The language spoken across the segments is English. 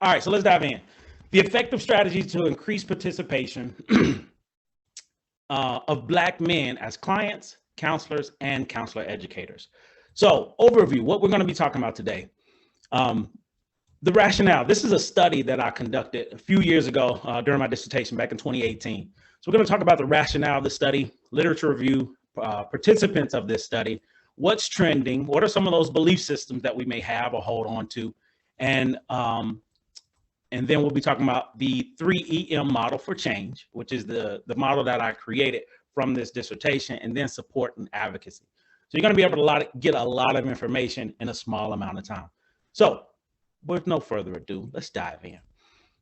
All right, so let's dive in. The effective strategies to increase participation of Black men as clients, counselors, and counselor educators. So overview, what we're going to be talking about today. The rationale. This is a study that I conducted a few years ago during my dissertation back in 2018. So we're going to talk about the rationale of the study, literature review, participants of this study, what's trending, what are some of those belief systems that we may have or hold on to, and then we'll be talking about the 3EM model for change, which is the model that I created from this dissertation, and then support and advocacy. So you're going to be able to get a lot of information in a small amount of time. So with no further ado, let's dive in.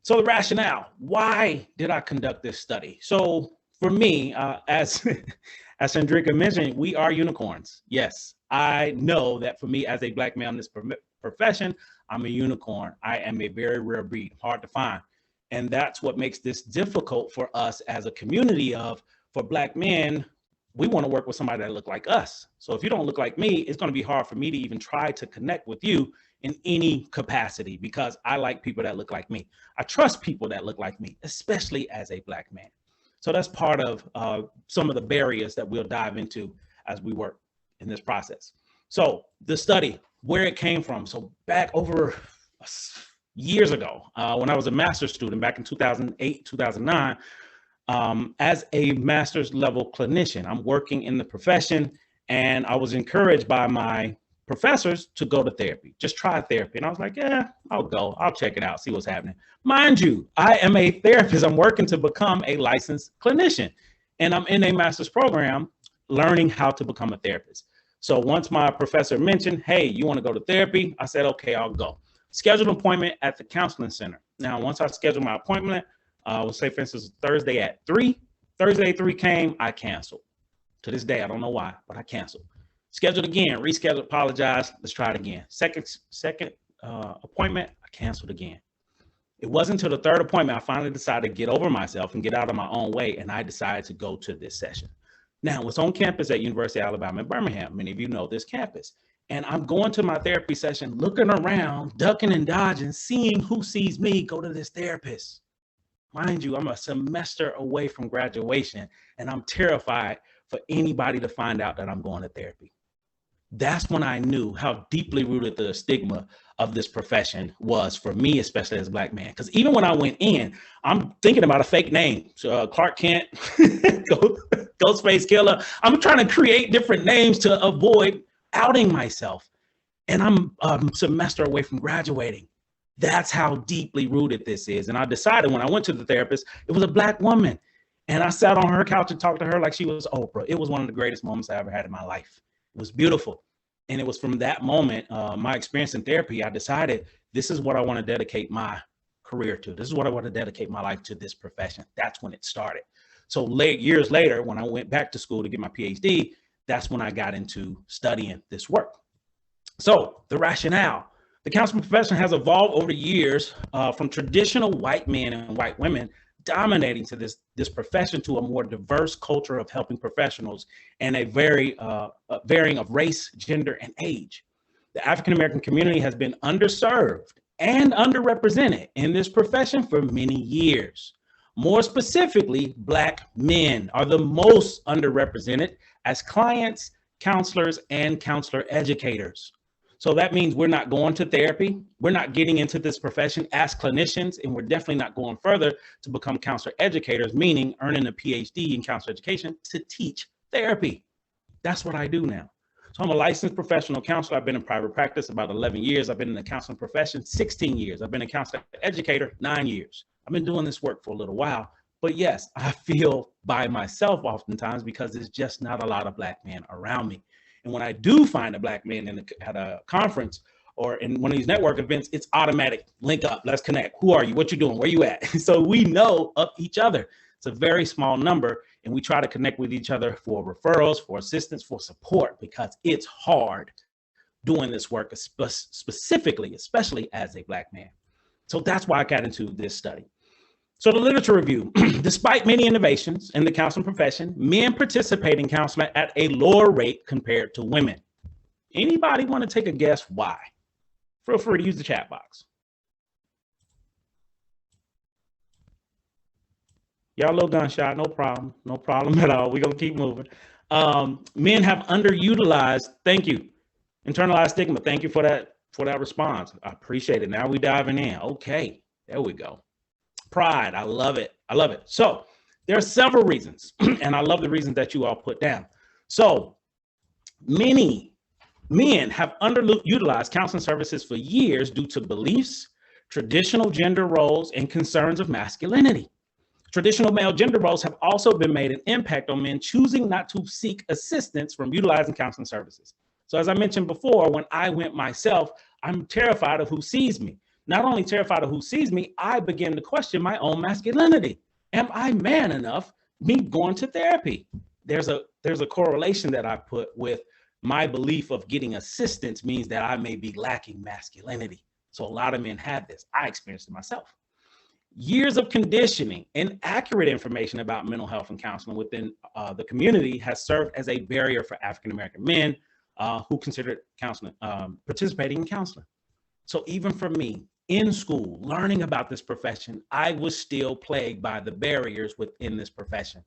So the rationale, why did I conduct this study? So for me, as Sandrika mentioned, we are unicorns. Yes, I know that for me as a Black male in this profession, I'm a unicorn. I am a very rare breed, hard to find. And that's what makes this difficult for us as a community for Black men. We want to work with somebody that look like us. So if you don't look like me, it's going to be hard for me to even try to connect with you in any capacity, because I like people that look like me. I trust people that look like me, especially as a Black man. So that's part of some of the barriers that we'll dive into as we work in this process. So the study, where it came from. So back over years ago, when I was a master's student back in 2008, 2009, as a master's level clinician, I'm working in the profession, and I was encouraged by my professors to go to therapy, just try therapy. And I was like, yeah, I'll go, I'll check it out, see what's happening. Mind you, I am a therapist. I'm working to become a licensed clinician, and I'm in a master's program learning how to become a therapist. So once my professor mentioned, hey, you want to go to therapy? I said, okay, I'll go. Scheduled an appointment at the counseling center. Now, once I scheduled my appointment, we'll say, for instance, Thursday at 3. Thursday at 3 came, I canceled. To this day, I don't know why, but I canceled. Scheduled again, rescheduled, apologized. Let's try it again. Second appointment, I canceled again. It wasn't until the third appointment I finally decided to get over myself and get out of my own way, and I decided to go to this session. Now, it's on campus at University of Alabama in Birmingham. Many of you know this campus. And I'm going to my therapy session, looking around, ducking and dodging, seeing who sees me go to this therapist. Mind you, I'm a semester away from graduation, and I'm terrified for anybody to find out that I'm going to therapy. That's when I knew how deeply rooted the stigma of this profession was for me, especially as a Black man. Because even when I went in, I'm thinking about a fake name. So Clark Kent, Ghostface Killer. I'm trying to create different names to avoid outing myself. And I'm a semester away from graduating. That's how deeply rooted this is. And I decided when I went to the therapist, it was a Black woman. And I sat on her couch and talked to her like she was Oprah. It was one of the greatest moments I ever had in my life. It was beautiful. And it was from that moment, my experience in therapy, I decided this is what I want to dedicate my career to. This is what I want to dedicate my life to, this profession. That's when it started. So years later, when I went back to school to get my PhD, that's when I got into studying this work. So the rationale, the counseling profession has evolved over the years from traditional white men and white women dominating to this profession to a more diverse culture of helping professionals and a varying of race, gender, and age. The African-American community has been underserved and underrepresented in this profession for many years. More specifically, Black men are the most underrepresented as clients, counselors, and counselor educators. So that means we're not going to therapy. We're not getting into this profession as clinicians, and we're definitely not going further to become counselor educators, meaning earning a PhD in counselor education to teach therapy. That's what I do now. So I'm a licensed professional counselor. I've been in private practice about 11 years. I've been in the counseling profession 16 years. I've been a counselor educator 9 years. I've been doing this work for a little while. But yes, I feel by myself oftentimes because there's just not a lot of Black men around me. And when I do find a Black man at a conference or in one of these network events, it's automatic. Link up. Let's connect. Who are you? What you doing? Where you at? So we know of each other. It's a very small number, and we try to connect with each other for referrals, for assistance, for support, because it's hard doing this work, specifically, especially as a Black man. So that's why I got into this study. So the literature review, despite many innovations in the counseling profession, men participate in counseling at a lower rate compared to women. Anybody want to take a guess why? Feel free to use the chat box. Y'all a little gunshot, no problem. No problem at all. We're going to keep moving. Men have underutilized, thank you, internalized stigma. Thank you for that response. I appreciate it. Now we diving in. Okay, there we go. Pride, I love it. I love it. So there are several reasons, and I love the reasons that you all put down. So many men have underutilized counseling services for years due to beliefs, traditional gender roles, and concerns of masculinity. Traditional male gender roles have also been made an impact on men choosing not to seek assistance from utilizing counseling services. So as I mentioned before, when I went myself, I'm terrified of who sees me. Not only terrified of who sees me, I begin to question my own masculinity. Am I man enough? Me going to therapy. There's a correlation that I put with my belief of getting assistance means that I may be lacking masculinity. So a lot of men have this. I experienced it myself. Years of conditioning and accurate information about mental health and counseling within the community has served as a barrier for African-American men who considered counseling, participating in counseling. So even for me, in school, learning about this profession, I was still plagued by the barriers within this profession.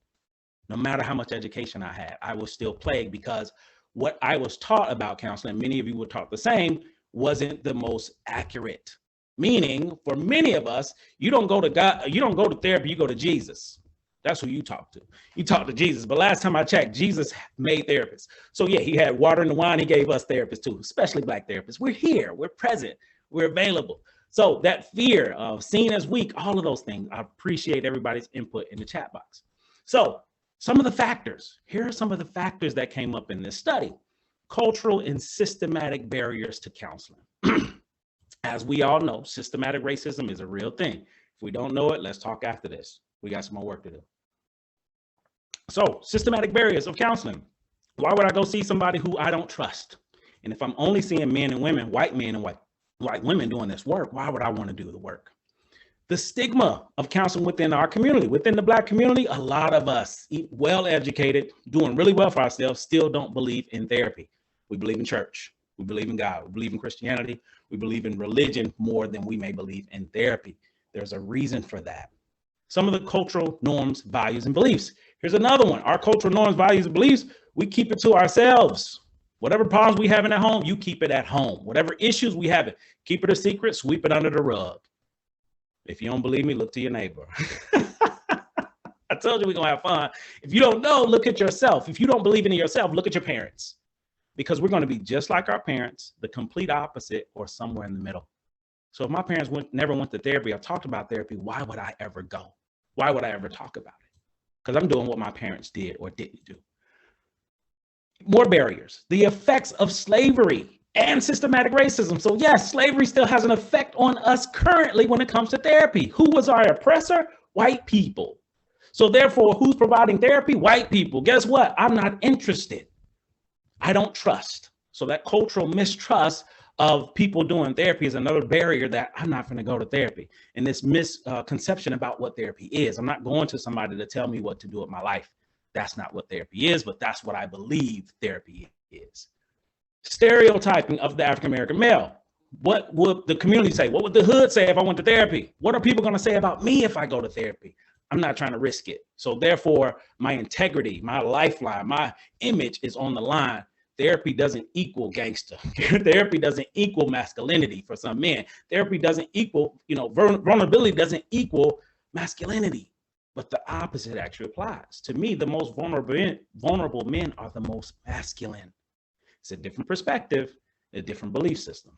No matter how much education I had, I was still plagued because what I was taught about counseling, many of you were taught the same, wasn't the most accurate. Meaning, for many of us, you don't go to God, you don't go to therapy, you go to Jesus. That's who you talk to. You talk to Jesus. But last time I checked, Jesus made therapists. So yeah, he had water and the wine. He gave us therapists too, especially Black therapists. We're here, we're present, we're available. So that fear of seen as weak, all of those things, I appreciate everybody's input in the chat box. So some of the factors, here are some of the factors that came up in this study. Cultural and systematic barriers to counseling. As we all know, systematic racism is a real thing. If we don't know it, let's talk after this. We got some more work to do. So systematic barriers of counseling. Why would I go see somebody who I don't trust? And if I'm only seeing men and women, white men and white women doing this work, why would I want to do the work? The stigma of counseling within our community, within the Black community, a lot of us, well-educated, doing really well for ourselves, still don't believe in therapy. We believe in church. We believe in God. We believe in Christianity. We believe in religion more than we may believe in therapy. There's a reason for that. Some of the cultural norms, values, and beliefs. Here's another one. Our cultural norms, values, and beliefs, we keep it to ourselves. Whatever problems we have at home, you keep it at home. Whatever issues we have, keep it a secret, sweep it under the rug. If you don't believe me, look to your neighbor. I told you we're going to have fun. If you don't know, look at yourself. If you don't believe in yourself, look at your parents. Because we're going to be just like our parents, the complete opposite, or somewhere in the middle. So if my parents never went to therapy or talked about therapy, why would I ever go? Why would I ever talk about it? Because I'm doing what my parents did or didn't do. More barriers. The effects of slavery and systematic racism. So yes, slavery still has an effect on us currently when it comes to therapy. Who was our oppressor? White people. So therefore, who's providing therapy? White people. Guess what? I'm not interested. I don't trust. So that cultural mistrust of people doing therapy is another barrier that I'm not going to go to therapy. And this misconception about what therapy is. I'm not going to somebody to tell me what to do with my life. That's not what therapy is, but that's what I believe therapy is. Stereotyping of the African-American male. What would the community say? What would the hood say if I went to therapy? What are people going to say about me if I go to therapy? I'm not trying to risk it. So therefore, my integrity, my lifeline, my image is on the line. Therapy doesn't equal gangster. Therapy doesn't equal masculinity for some men. Therapy doesn't equal, vulnerability doesn't equal masculinity. But the opposite actually applies. To me, the most vulnerable men are the most masculine. It's a different perspective, a different belief system.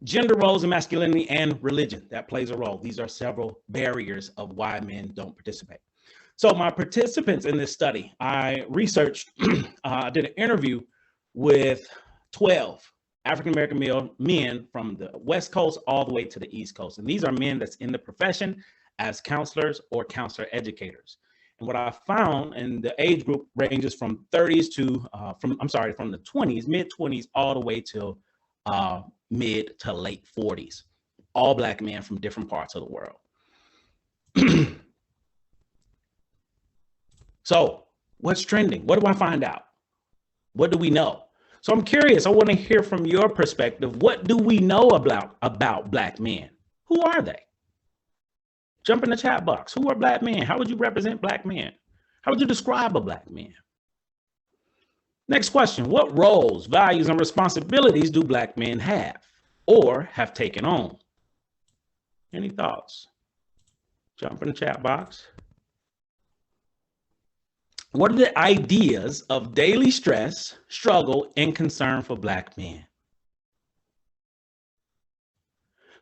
Gender roles and masculinity and religion, that plays a role. These are several barriers of why men don't participate. So my participants in this study, I researched, I did an interview with 12 African-American men from the West Coast all the way to the East Coast. And these are men that's in the profession as counselors or counselor educators. And what I found, and the age group ranges from 30s to, from the 20s, mid-20s, all the way to mid to late 40s. All Black men from different parts of the world. So what's trending? What do I find out? What do we know? So I'm curious. I want to hear from your perspective. What do we know about Black men? Who are they? Jump in the chat box. Who are black men? How would you represent black men? How would you describe a black man? Next question. What roles, values, and responsibilities do black men have or have taken on? Any thoughts? Jump in the chat box. What are the ideas of daily stress, struggle, and concern for black men?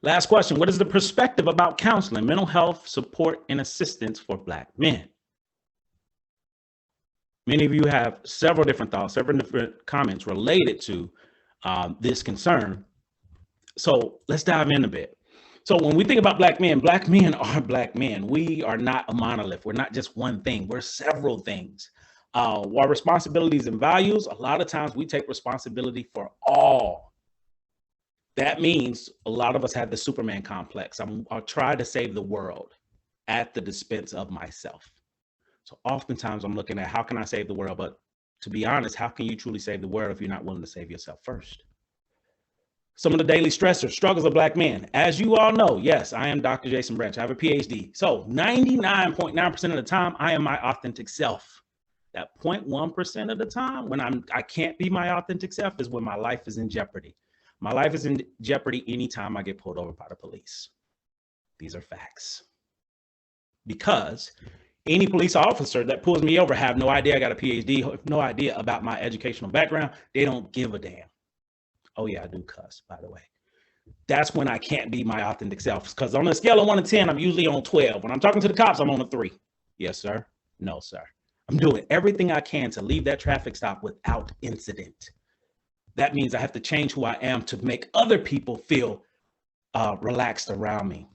Last question. What is the perspective about counseling, mental health, support, and assistance for black men? Many of you have several different thoughts, several different comments related to this concern. So let's dive in a bit. So when we think about black men are black men. We are not a monolith. We're not just one thing. We're several things. Our responsibilities and values, a lot of times we take responsibility for all. That means a lot of us have the Superman complex. I'll try to save the world at the expense of myself. So oftentimes I'm looking at how can I save the world? But to be honest, how can you truly save the world if you're not willing to save yourself first? Some of the daily stressors, struggles of black men. As you all know, yes, I am Dr. Jason Branch. I have a PhD. So 99.9% of the time, I am my authentic self. That 0.1% of the time when I can't be my authentic self is when my life is in jeopardy. My life is in jeopardy anytime I get pulled over by the police. These are facts. Because any police officer that pulls me over have no idea I got a PhD, no idea about my educational background. They don't give a damn. Oh yeah, I do cuss, by the way. That's when I can't be my authentic self. Because on a scale of 1 to 10, I'm usually on 12. When I'm talking to the cops, I'm on a 3. Yes, sir. No, sir. I'm doing everything I can to leave that traffic stop without incident. That means I have to change who I am to make other people feel relaxed around me.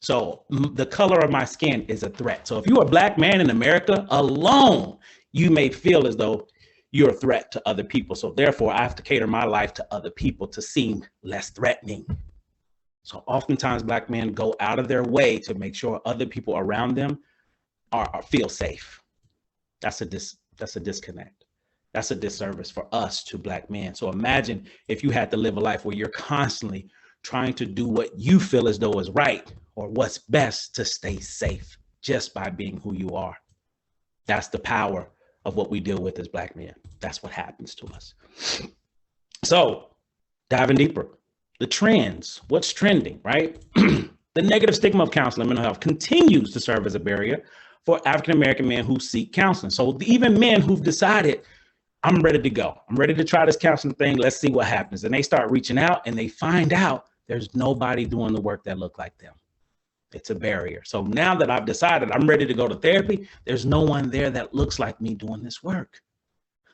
So the color of my skin is a threat. So if you're a black man in America alone, you may feel as though you're a threat to other people. So therefore, I have to cater my life to other people to seem less threatening. So oftentimes black men go out of their way to make sure other people around them feel safe. That's a disconnect. That's a disservice for us to black men. So imagine if you had to live a life where you're constantly trying to do what you feel as though is right or what's best to stay safe just by being who you are. That's the power of what we deal with as black men. That's what happens to us. So diving deeper, the trends, what's trending, right? The negative stigma of counseling and mental health continues to serve as a barrier for African-American men who seek counseling. So even men who've decided, I'm ready to go. I'm ready to try this counseling thing. Let's see what happens. And they start reaching out and they find out there's nobody doing the work that look like them. It's a barrier. So now that I've decided I'm ready to go to therapy, there's no one there that looks like me doing this work.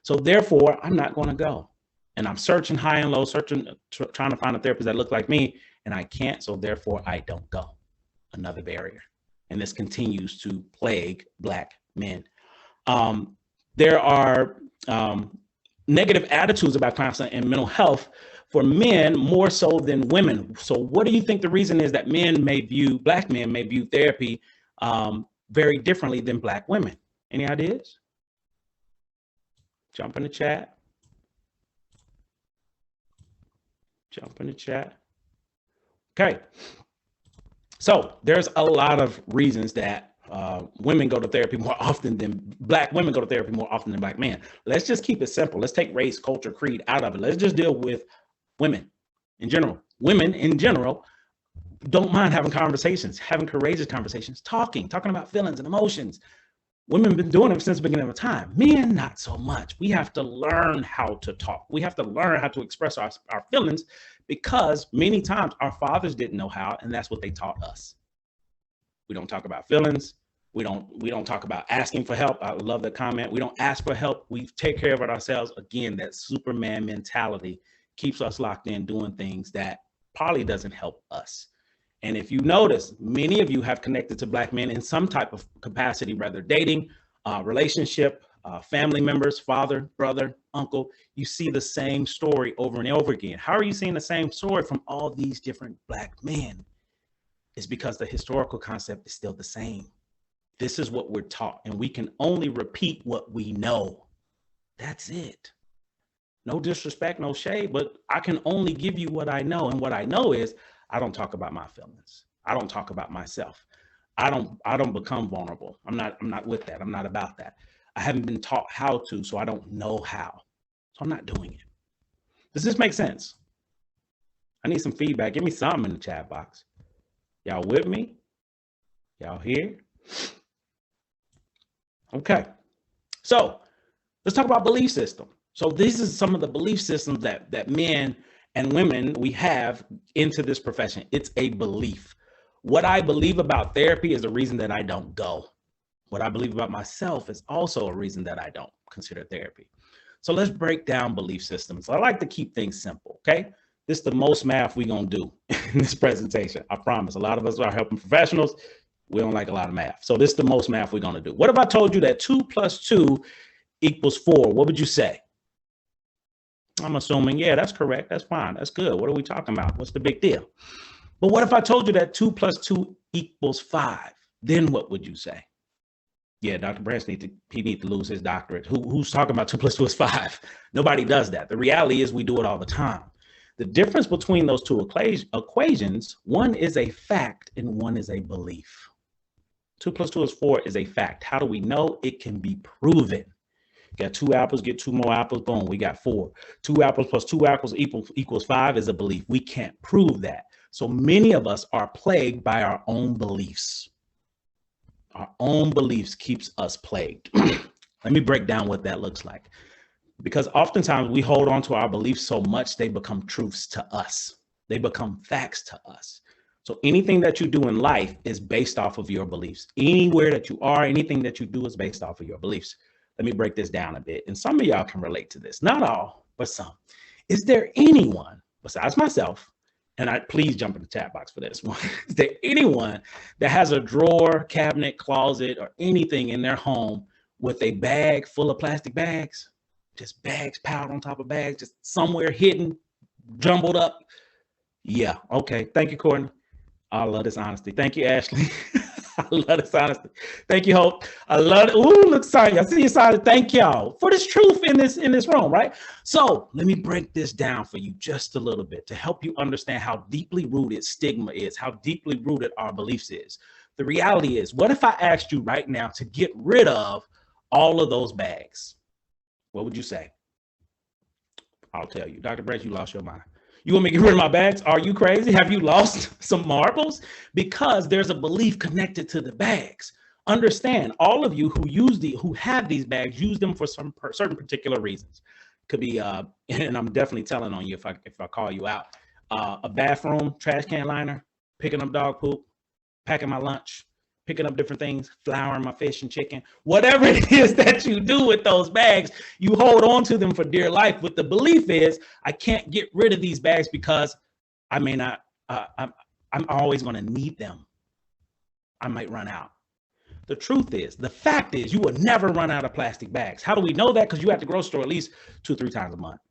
So therefore, I'm not going to go. And I'm searching high and low, trying to find a therapist that looks like me, and I can't. So therefore, I don't go. Another barrier. And this continues to plague black men. There are negative attitudes about counseling and mental health for men more so than women. So what do you think the reason is that black men may view therapy very differently than black women? Any ideas? Jump in the chat. Jump in the chat. Okay. So there's a lot of reasons that women go to therapy more often than black women go to therapy more often than black men. Let's just keep it simple. Let's take race, culture, creed out of it. Let's just deal with women in general. Women in general don't mind having conversations, having courageous conversations, talking about feelings and emotions. Women have been doing it since the beginning of time. Men, not so much. We have to learn how to talk. We have to learn how to express our feelings because many times our fathers didn't know how, and that's what they taught us. We don't talk about feelings. We don't talk about asking for help. I love the comment. We don't ask for help. We take care of it ourselves. Again, that Superman mentality keeps us locked in doing things that probably doesn't help us. And if you notice, many of you have connected to black men in some type of capacity, whether dating, relationship, family members, father, brother, uncle. You see the same story over and over again. How are you seeing the same story from all these different black men? It's because the historical concept is still the same. This is what we're taught, and we can only repeat what we know. That's it. No disrespect, no shade, but I can only give you what I know. And what I know is I don't talk about my feelings. I don't talk about myself. I don't become vulnerable. I'm not with that. I'm not about that. I haven't been taught how to, so I don't know how. So I'm not doing it. Does this make sense? I need some feedback. Give me some in the chat box. Y'all with me? Y'all here? Okay. So let's talk about belief system. So these are some of the belief systems that men and women we have into this profession. It's a belief. What I believe about therapy is the reason that I don't go. What I believe about myself is also a reason that I don't consider therapy. So let's break down belief systems. I like to keep things simple, okay? This is the most math we're going to do in this presentation. I promise. A lot of us are helping professionals. We don't like a lot of math. So this is the most math we're going to do. What if I told you that 2 plus 2 equals 4? What would you say? I'm assuming, yeah, that's correct. That's fine. That's good. What are we talking about? What's the big deal? But what if I told you that 2 plus 2 equals 5? Then what would you say? Yeah, Dr. Branch needs to lose his doctorate. Who's talking about 2 plus 2 is 5? Nobody does that. The reality is we do it all the time. The difference between those two equations, one is a fact and one is a belief. 2 plus 2 is 4 is a fact. How do we know? It can be proven. Got 2 apples, get 2 more apples, boom, we got 4. 2 apples plus 2 apples equals 5 is a belief. We can't prove that. So many of us are plagued by our own beliefs. Our own beliefs keeps us plagued. Let me break down what that looks like. Because oftentimes we hold on to our beliefs so much, they become truths to us. They become facts to us. So anything that you do in life is based off of your beliefs. Anywhere that you are, anything that you do is based off of your beliefs. Let me break this down a bit. And some of y'all can relate to this. Not all, but some. Is there anyone besides myself, and please jump in the chat box for this one. Is there anyone that has a drawer, cabinet, closet, or anything in their home with a bag full of plastic bags? Just bags piled on top of bags, just somewhere hidden, jumbled up. Yeah, okay. Thank you, Courtney. I love this honesty. Thank you, Ashley. I love this honesty. Thank you, Hope. I love it. Ooh, look, sorry. I see you excited. Thank y'all for this truth in this room, right? So let me break this down for you just a little bit to help you understand how deeply rooted stigma is, how deeply rooted our beliefs is. The reality is, what if I asked you right now to get rid of all of those bags? What would you say? I'll tell you. Dr. Brett, you lost your mind. You want me to get rid of my bags? Are you crazy? Have you lost some marbles? Because there's a belief connected to the bags. Understand, all of you who have these bags, use them for some certain particular reasons. Could be, and I'm definitely telling on you if I call you out, a bathroom trash can liner, picking up dog poop, packing my lunch, picking up different things, flouring my fish and chicken, whatever it is that you do with those bags, you hold on to them for dear life. What the belief is, I can't get rid of these bags because I may not, I'm always going to need them. I might run out. The truth is, the fact is, you will never run out of plastic bags. How do we know that? Because you have to grocery store at least 2 or 3 times a month,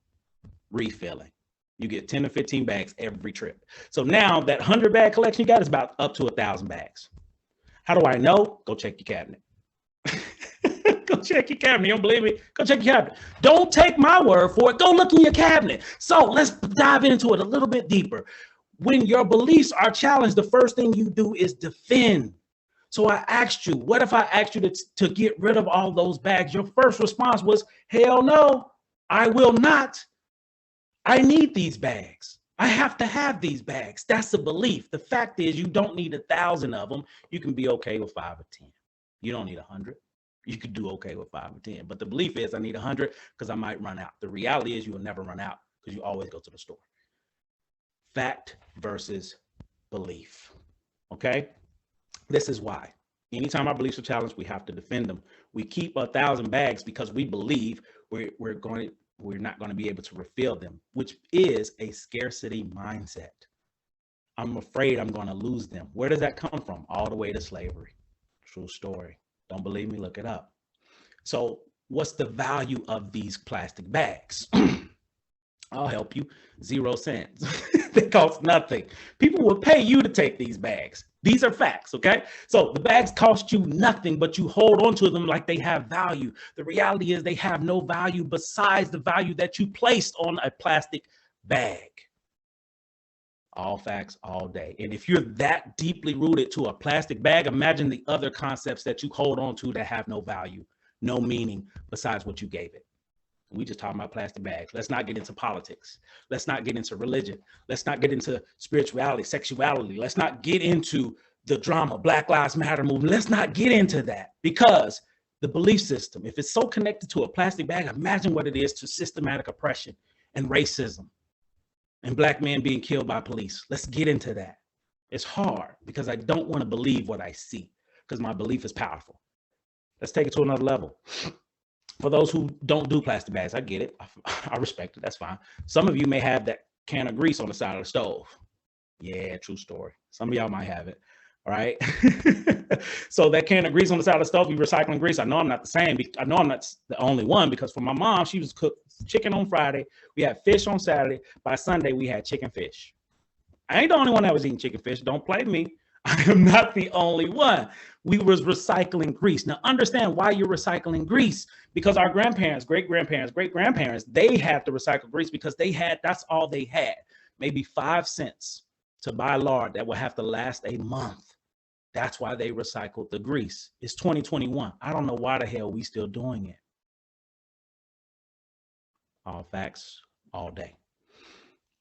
refilling. You get 10 to 15 bags every trip. So now that 100 bag collection you got is about up to 1,000 bags. How do I know? Go check your cabinet. Go check your cabinet. You don't believe me? Go check your cabinet. Don't take my word for it. Go look in your cabinet. So let's dive into it a little bit deeper. When your beliefs are challenged, the first thing you do is defend. So I asked you, what if I asked you to get rid of all those bags? Your first response was, hell no, I will not. I need these bags. I have to have these bags. That's the belief. The fact is, you don't need 1,000 of them. You can be okay with 5 or 10. You don't need 100. You could do okay with 5 or 10. But the belief is, I need 100 because I might run out. The reality is, you will never run out because you always go to the store. Fact versus belief. Okay? This is why. Anytime our beliefs are challenged, we have to defend them. We keep 1,000 bags because we believe we're not going to be able to refill them, which is a scarcity mindset. I'm afraid I'm going to lose them. Where does that come from? All the way to slavery. True story. Don't believe me? Look it up. So what's the value of these plastic bags? I'll help you. 0 cents. They cost nothing. People will pay you to take these bags. These are facts, okay? So the bags cost you nothing, but you hold on to them like they have value. The reality is they have no value besides the value that you placed on a plastic bag. All facts, all day. And if you're that deeply rooted to a plastic bag, imagine the other concepts that you hold on to that have no value, no meaning besides what you gave it. We just talking about plastic bags. Let's not get into politics. Let's not get into religion. Let's not get into spirituality, sexuality. Let's not get into the drama, Black Lives Matter movement. Let's not get into that, because the belief system, if it's so connected to a plastic bag, imagine what it is to systematic oppression and racism and Black men being killed by police. Let's get into that. It's hard because I don't want to believe what I see, because my belief is powerful. Let's take it to another level. For those who don't do plastic bags, I get it. I respect it. That's fine. Some of you may have that can of grease on the side of the stove. Yeah, true story. Some of y'all might have it. All right. So that can of grease on the side of the stove, you recycling grease. I know I'm not the same. I know I'm not the only one, because for my mom, she was cooked chicken on Friday. We had fish on Saturday. By Sunday, we had chicken fish. I ain't the only one that was eating chicken fish. Don't play me. I am not the only one. We was recycling grease. Now understand why you're recycling grease, because our grandparents, great-grandparents, great-grandparents, they had to recycle grease because that's all they had. Maybe 5 cents to buy lard that would have to last a month. That's why they recycled the grease. It's 2021. I don't know why the hell we still doing it. All facts, all day.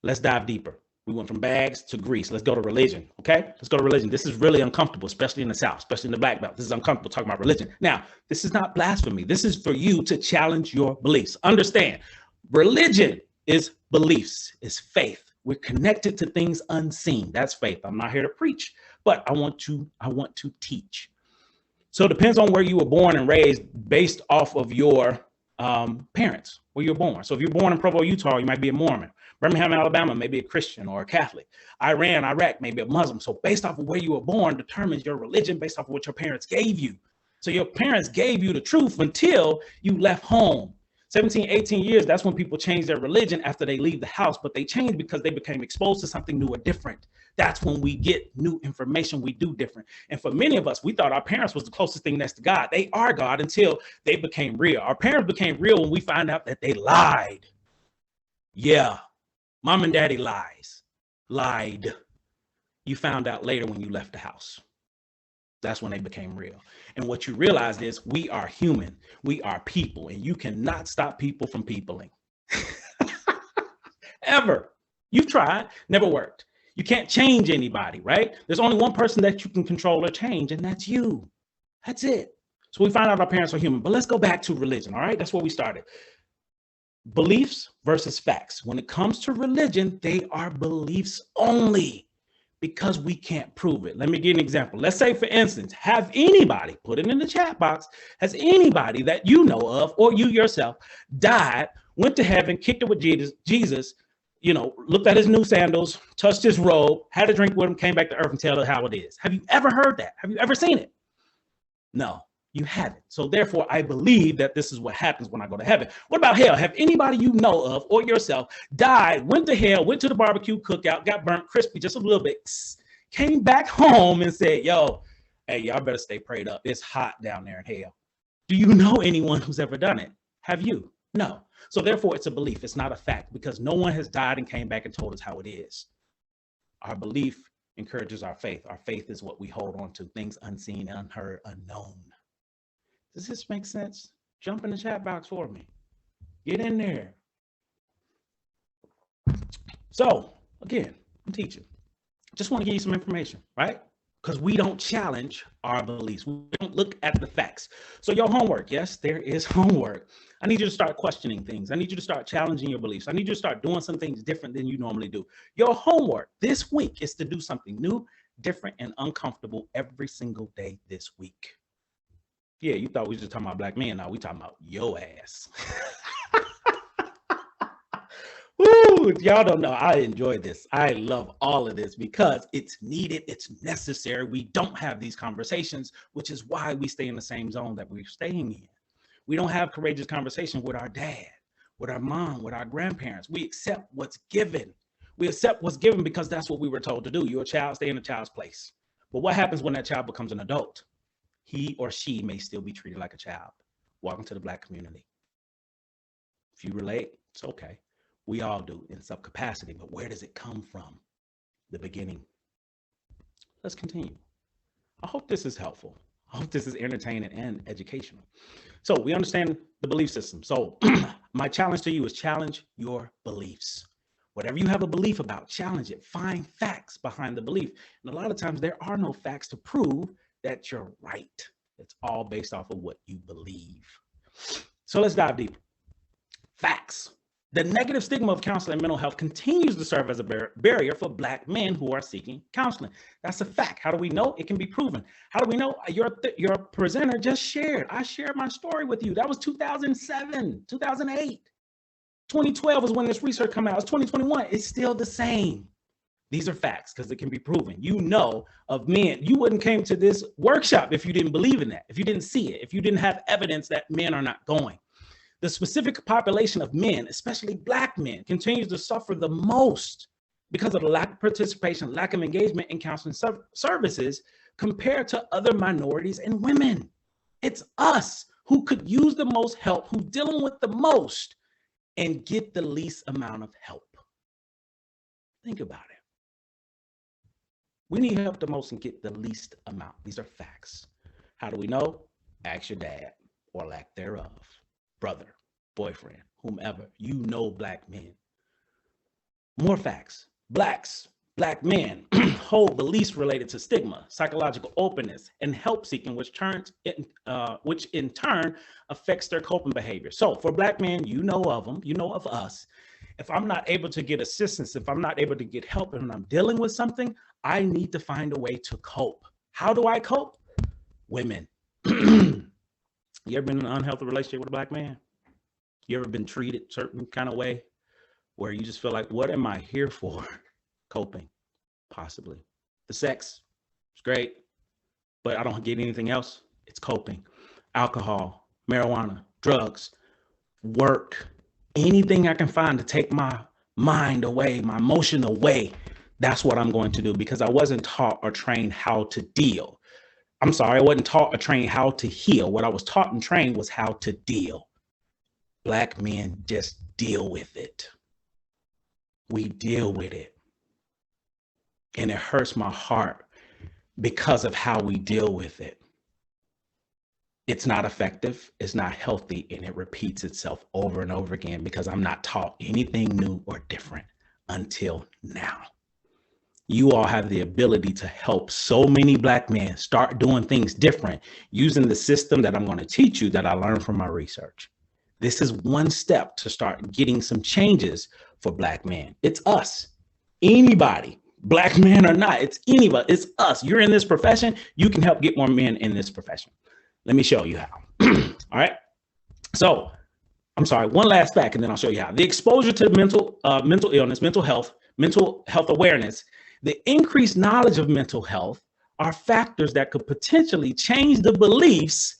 Let's dive deeper. We went from bags to grease. Let's go to religion, okay? Let's go to religion. This is really uncomfortable, especially in the South, especially in the Black Belt. This is uncomfortable talking about religion. Now, this is not blasphemy. This is for you to challenge your beliefs. Understand, religion is beliefs, is faith. We're connected to things unseen. That's faith. I'm not here to preach, but I want to teach. So it depends on where you were born and raised based off of your parents, where you're born. So if you're born in Provo, Utah, you might be a Mormon. Birmingham, Alabama, maybe a Christian or a Catholic. Iran, Iraq, maybe a Muslim. So based off of where you were born determines your religion based off of what your parents gave you. So your parents gave you the truth until you left home. 17, 18 years, that's when people change their religion after they leave the house, but they change because they became exposed to something new or different. That's when we get new information, we do different. And for many of us, we thought our parents was the closest thing next to God. They are God until they became real. Our parents became real when we find out that they lied. Yeah, mom and daddy lied. You found out later when you left the house. That's when they became real. And what you realized is we are human. We are people, and you cannot stop people from peopling. Ever. You've tried, never worked. You can't change anybody, right? There's only one person that you can control or change, and that's you. That's it. So we find out our parents are human. But let's go back to religion, all right? That's where we started. Beliefs versus facts. When it comes to religion, they are beliefs only, because we can't prove it. Let me give an example. Let's say, for instance, have anybody, put it in the chat box, has anybody that you know of or you yourself died, went to heaven, kicked it with Jesus, looked at his new sandals, touched his robe, had a drink with him, came back to earth and tell it how it is? Have you ever heard that? Have you ever seen it? No, you haven't. So therefore, I believe that this is what happens when I go to heaven. What about hell? Have anybody you know of or yourself died, went to hell, went to the barbecue cookout, got burnt crispy just a little bit, came back home and said, yo, hey, y'all better stay prayed up. It's hot down there in hell. Do you know anyone who's ever done it? Have you? No. So therefore, it's a belief. It's not a fact, because no one has died and came back and told us how it is. Our belief encourages our faith. Our faith is what we hold on to, things unseen, unheard, unknown. Does this make sense? Jump in the chat box for me. Get in there. So again, I'm teaching. Just want to give you some information, right? Because we don't challenge our beliefs. We don't look at the facts. So your homework, yes, there is homework. I need you to start questioning things. I need you to start challenging your beliefs. I need you to start doing some things different than you normally do. Your homework this week is to do something new, different, and uncomfortable every single day this week. Yeah, you thought we were just talking about black men. Now we talking about your ass. Woo, y'all don't know. I enjoy this. I love all of this because it's needed. It's necessary. We don't have these conversations, which is why we stay in the same zone that we're staying in. We don't have courageous conversations with our dad, with our mom, with our grandparents. We accept what's given. We accept what's given because that's what we were told to do. You're a child, stay in a child's place. But what happens when that child becomes an adult? He or she may still be treated like a child. Welcome to the Black community. If you relate, it's okay. We all do in some capacity, but where does it come from? the beginning. Let's continue. I hope this is helpful. I hope this is entertaining and educational. So we understand the belief system. So my challenge to you is challenge your beliefs. Whatever you have a belief about, challenge it. Find facts behind the belief. And a lot of times there are no facts to prove that you're right. It's all based off of what you believe. So let's dive deep. Facts. The negative stigma of counseling and mental health continues to serve as a barrier for Black men who are seeking counseling. That's a fact. How do we know? It can be proven. How do we know? Your presenter just shared. I shared my story with you. That was 2007, 2008. 2012 is when this research came out. It's 2021. It's still the same. These are facts because it can be proven. You know of men. You wouldn't came to this workshop if you didn't believe in that, if you didn't see it, if you didn't have evidence that men are not going. The specific population of men, especially Black men, continues to suffer the most because of the lack of participation, lack of engagement in counseling services compared to other minorities and women. It's us who could use the most help, who's dealing with the most, and get the least amount of help. Think about it. We need help the most and get the least amount. These are facts. How do we know? Ask your dad or lack thereof. Brother, boyfriend, whomever, you know Black men. More facts. Black men hold beliefs related to stigma, psychological openness, and help seeking, which in turn affects their coping behavior. So for Black men, you know of them, you know of us. If I'm not able to get assistance, if I'm not able to get help and I'm dealing with something, I need to find a way to cope. How do I cope? Women. You ever been in an unhealthy relationship with a Black man? You ever been treated a certain kind of way where you just feel like, what am I here for? Coping, possibly. The sex, it's great, but I don't get anything else. It's coping. Alcohol, marijuana, drugs, work, anything I can find to take my mind away, my emotion away. That's what I'm going to do because I wasn't taught or trained how to deal. I'm sorry, I wasn't taught or trained how to heal. What I was taught and trained was how to deal. Black men just deal with it. We deal with it. And it hurts my heart because of how we deal with it. It's not effective, it's not healthy, and it repeats itself over and over again because I'm not taught anything new or different until now. You all have the ability to help so many Black men start doing things different using the system that I'm going to teach you that I learned from my research. This is one step to start getting some changes for Black men. It's us, anybody, Black man or not, it's anybody, it's us. You're in this profession, you can help get more men in this profession. Let me show you how. All right. So I'm sorry, one last fact, and then I'll show you how. The exposure to mental illness, mental health awareness, the increased knowledge of mental health are factors that could potentially change the beliefs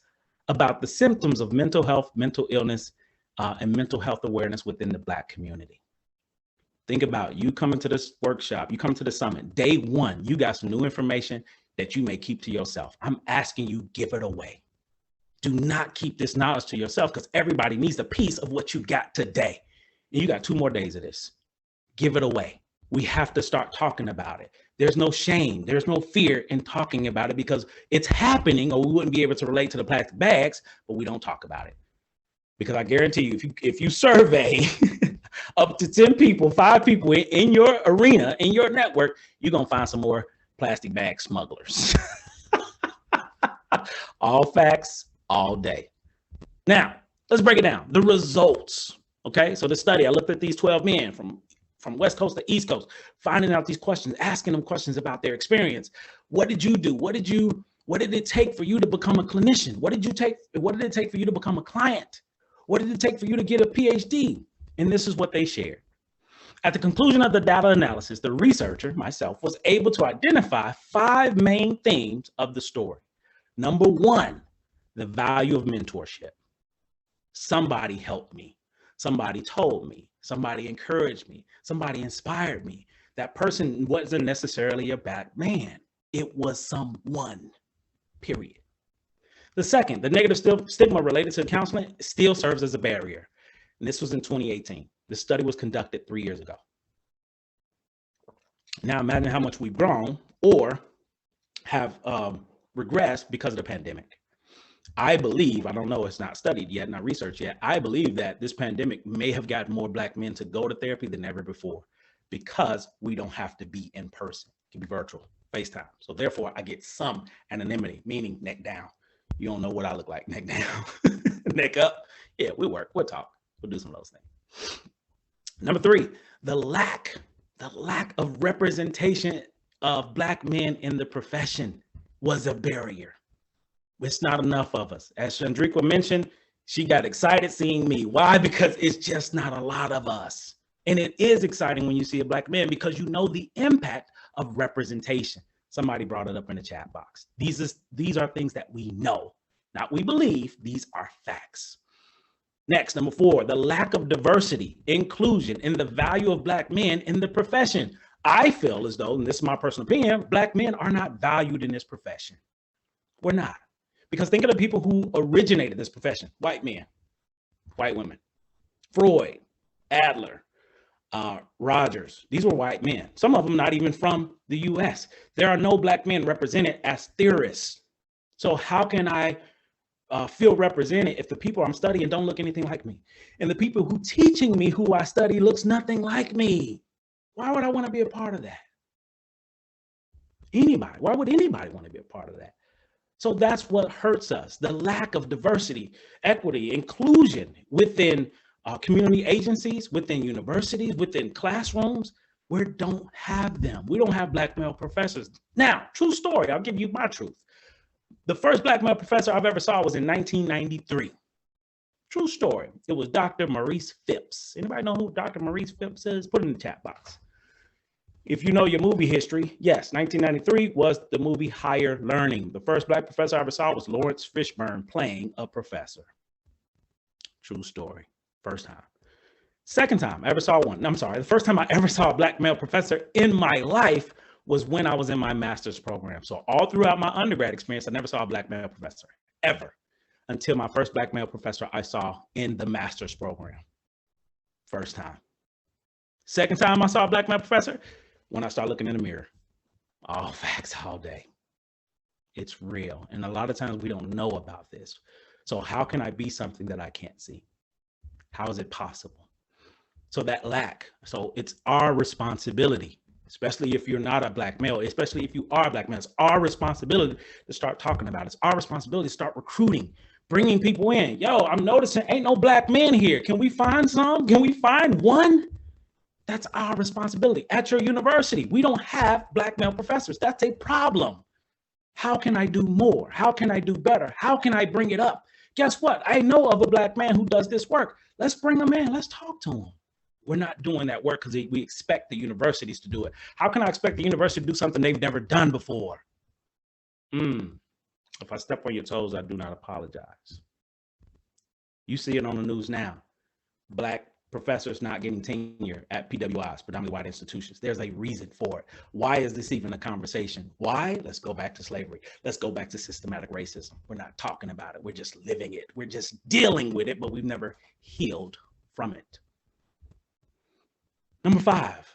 about the symptoms of mental health, mental illness, and mental health awareness within the Black community. Think about it. You come into this workshop, you come to the summit, day one, you got some new information that you may keep to yourself. I'm asking you, give it away. Do not keep this knowledge to yourself because everybody needs a piece of what you got today. And you got 2 more days of this. Give it away. We have to start talking about it. There's no shame. There's no fear in talking about it because it's happening, or we wouldn't be able to relate to the plastic bags, but we don't talk about it. Because I guarantee you, if you survey up to 10 people, 5 people in your arena, in your network, you're going to find some more plastic bag smugglers. All facts, all day. Now, let's break it down. The results. Okay, so the study, I looked at these 12 men from West Coast to East Coast, finding out these questions, asking them questions about their experience. What did you do? What did it take for you to become a clinician? What did it take for you to become a client? What did it take for you to get a PhD? And this is what they shared. At the conclusion of the data analysis, the researcher, myself, was able to identify 5 main themes of the story. Number 1, the value of mentorship. Somebody helped me. Somebody told me. Somebody encouraged me. Somebody inspired me. That person wasn't necessarily a bad man. It was someone, period. The second, the negative stigma related to counseling still serves as a barrier. And this was in 2018. The study was conducted 3 years ago. Now imagine how much we've grown or have regressed because of the pandemic. I believe, I don't know, it's not studied yet, not researched yet. I believe that this pandemic may have gotten more Black men to go to therapy than ever before because we don't have to be in person. It can be virtual, FaceTime. So therefore, I get some anonymity, meaning neck down. You don't know what I look like, neck down, neck up. Yeah, we work, we'll talk, we'll do some of those things. Number three, the lack of representation of Black men in the profession was a barrier. It's not enough of us. As Chandrika mentioned, she got excited seeing me. Why? Because it's just not a lot of us. And it is exciting when you see a Black man because you know the impact of representation. Somebody brought it up in the chat box. These are things that we know, not we believe. These are facts. Next, number four, the lack of diversity, inclusion, and the value of Black men in the profession. I feel as though, and this is my personal opinion, Black men are not valued in this profession. We're not. Because think of the people who originated this profession: white men, white women, Freud, Adler, Rogers. These were white men. Some of them not even from the US. There are no Black men represented as theorists. So how can I feel represented if the people I'm studying don't look anything like me? And the people who teaching me who I study looks nothing like me. Why would I want to be a part of that? Anybody. Why would anybody want to be a part of that? So that's what hurts us, the lack of diversity, equity, inclusion within community agencies, within universities, within classrooms. We don't have them. We don't have Black male professors. Now, true story, I'll give you my truth. The first Black male professor I've ever saw was in 1993. True story. It was Dr. Maurice Phipps. Anybody know who Dr. Maurice Phipps is? Put it in the chat box. If you know your movie history, yes, 1993 was the movie Higher Learning. The first Black professor I ever saw was Lawrence Fishburne playing a professor. True story. First time. Second time I ever saw one. I'm sorry. The first time I ever saw a Black male professor in my life was when I was in my master's program. So all throughout my undergrad experience, I never saw a Black male professor, ever, until my first Black male professor I saw in the master's program. First time. Second time I saw a Black male professor, when I start looking in the mirror. All facts all day. It's real. And a lot of times we don't know about this. So how can I be something that I can't see? How is it possible? So that lack. So it's our responsibility, especially if you're not a Black male, especially if you are a Black man. It's our responsibility to start talking about it. It's our responsibility to start recruiting, bringing people in. Yo, I'm noticing ain't no Black men here. Can we find some? Can we find one? That's our responsibility. At your university, we don't have Black male professors. That's a problem. How can I do more? How can I do better? How can I bring it up? Guess what? I know of a Black man who does this work. Let's bring him in. Let's talk to him. We're not doing that work because we expect the universities to do it. How can I expect the university to do something they've never done before? If I step on your toes, I do not apologize. You see it on the news now. Black professors not getting tenure at PWIs, predominantly white institutions. There's a reason for it. Why is this even a conversation? Why? Let's go back to slavery. Let's go back to systematic racism. We're not talking about it. We're just living it. We're just dealing with it, but we've never healed from it. Number five,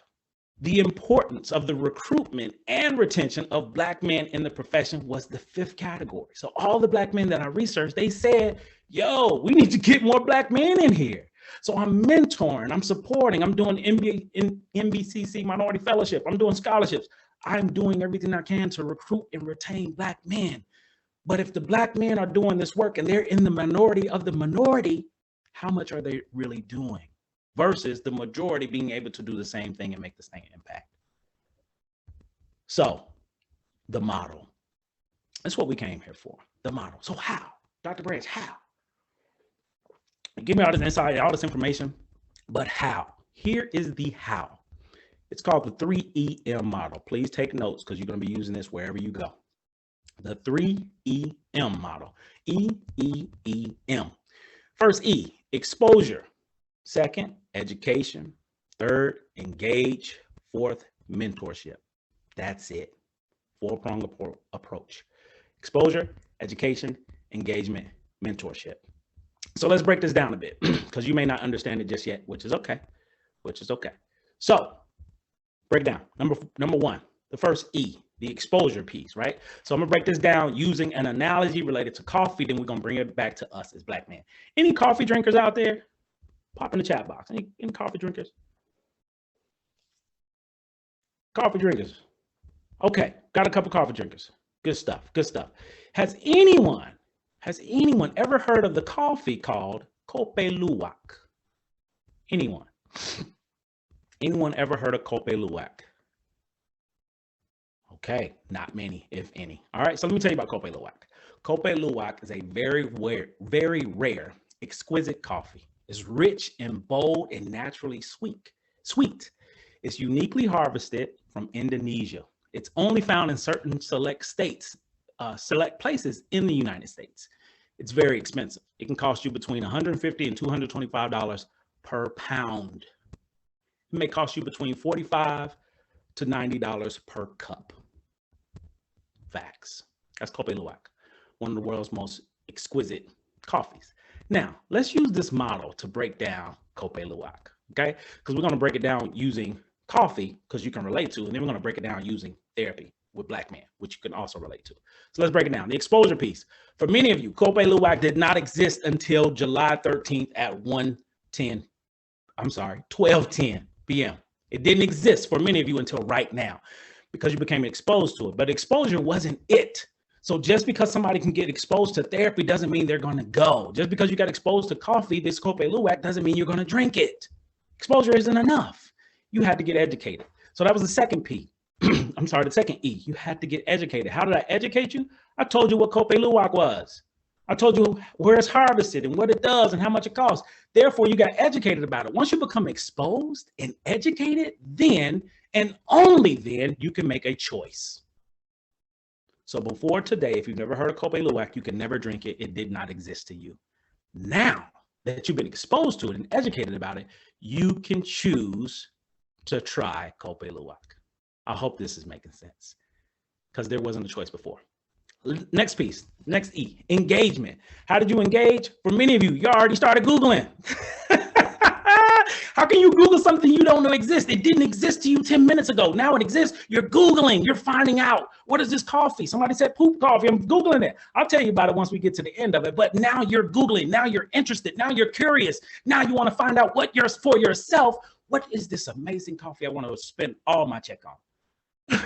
the importance of the recruitment and retention of Black men in the profession was the fifth category. So all the Black men that I researched, they said, yo, we need to get more Black men in here. So I'm mentoring, I'm supporting, I'm doing MBCC Minority Fellowship, I'm doing scholarships. I'm doing everything I can to recruit and retain Black men. But if the Black men are doing this work and they're in the minority of the minority, how much are they really doing? Versus the majority being able to do the same thing and make the same impact. So the model, that's what we came here for, the model. So how? Dr. Branch, how? Give me all this insight, all this information, but how? Here is the how. It's called the 3EM model. Please take notes because you're going to be using this wherever you go. The 3EM model. E-E-E-M. First E, exposure. Second, education. Third, engage. Fourth, mentorship. That's it. Four-pronged approach. Exposure, education, engagement, mentorship. So let's break this down a bit because you may not understand it just yet, which is okay. So Break down. Number one, the first E, the exposure piece, right? So I'm gonna break this down using an analogy related to coffee. Then we're gonna bring it back to us as Black men. Any coffee drinkers out there? Pop in the chat box. Any coffee drinkers? Coffee drinkers. Okay, got a couple coffee drinkers. Good stuff. Good stuff. Has anyone ever heard of the coffee called Kope Luwak? Anyone? Anyone ever heard of Kope Luwak? Okay, not many, if any. All right, so let me tell you about Kope Luwak. Kope Luwak is a very rare, exquisite coffee. It's rich and bold and naturally sweet. It's uniquely harvested from Indonesia. It's only found in certain select places in the United States. It's very expensive. It can cost you between $150 and $225 per pound. It may cost you between $45 to $90 per cup. Facts. That's Kope Luwak, one of the world's most exquisite coffees. Now, let's use this model to break down Kope Luwak, okay? Because we're going to break it down using coffee, because you can relate to, and then we're going to break it down using therapy with Black men, which you can also relate to. So let's break it down. The exposure piece. For many of you, Kope Luwak did not exist until July 13th at 12:10 p.m. It didn't exist for many of you until right now because you became exposed to it. But exposure wasn't it. So just because somebody can get exposed to therapy doesn't mean they're going to go. Just because you got exposed to coffee, this Kope Luwak, doesn't mean you're going to drink it. Exposure isn't enough. You had to get educated. So that was the second P. The second E. You had to get educated. How did I educate you? I told you what Kope Luwak was. I told you where it's harvested and what it does and how much it costs. Therefore, you got educated about it. Once you become exposed and educated, then and only then you can make a choice. So before today, if you've never heard of Kope Luwak, you can never drink it. It did not exist to you. Now that you've been exposed to it and educated about it, you can choose to try Kope Luwak. I hope this is making sense because there wasn't a choice before. Next piece, next E, engagement. How did you engage? For many of you, you already started Googling. How can you Google something you don't know exists? It didn't exist to you 10 minutes ago. Now it exists. You're Googling. You're finding out. What is this coffee? Somebody said poop coffee. I'm Googling it. I'll tell you about it once we get to the end of it. But now you're Googling. Now you're interested. Now you're curious. Now you want to find out what you're for yourself. What is this amazing coffee I want to spend all my check on?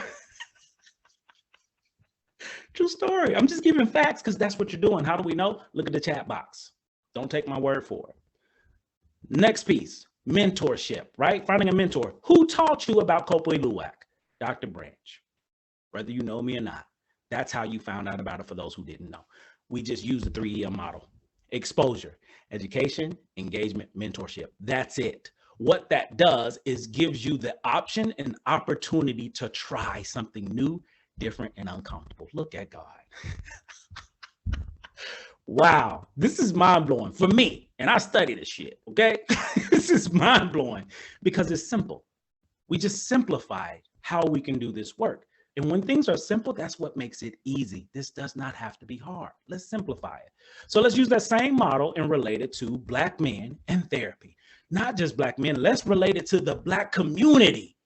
True story. I'm just giving facts because that's what you're doing. How do we know? Look at the chat box. Don't take my word for it. Next piece, mentorship, right? Finding a mentor. Who taught you about Kope Luwak? Dr. Branch. Whether you know me or not, that's how you found out about it for those who didn't know. We just use the 3E model. Exposure, education, engagement, mentorship. That's it. What that does is gives you the option and opportunity to try something new, different, and uncomfortable. Look at God. Wow, this is mind-blowing for me. And I study this shit, okay? This is mind-blowing because it's simple. We just simplified how we can do this work. And when things are simple, that's what makes it easy. This does not have to be hard. Let's simplify it. So let's use that same model and relate it to Black men and therapy. Not just Black men, let's relate it to the Black community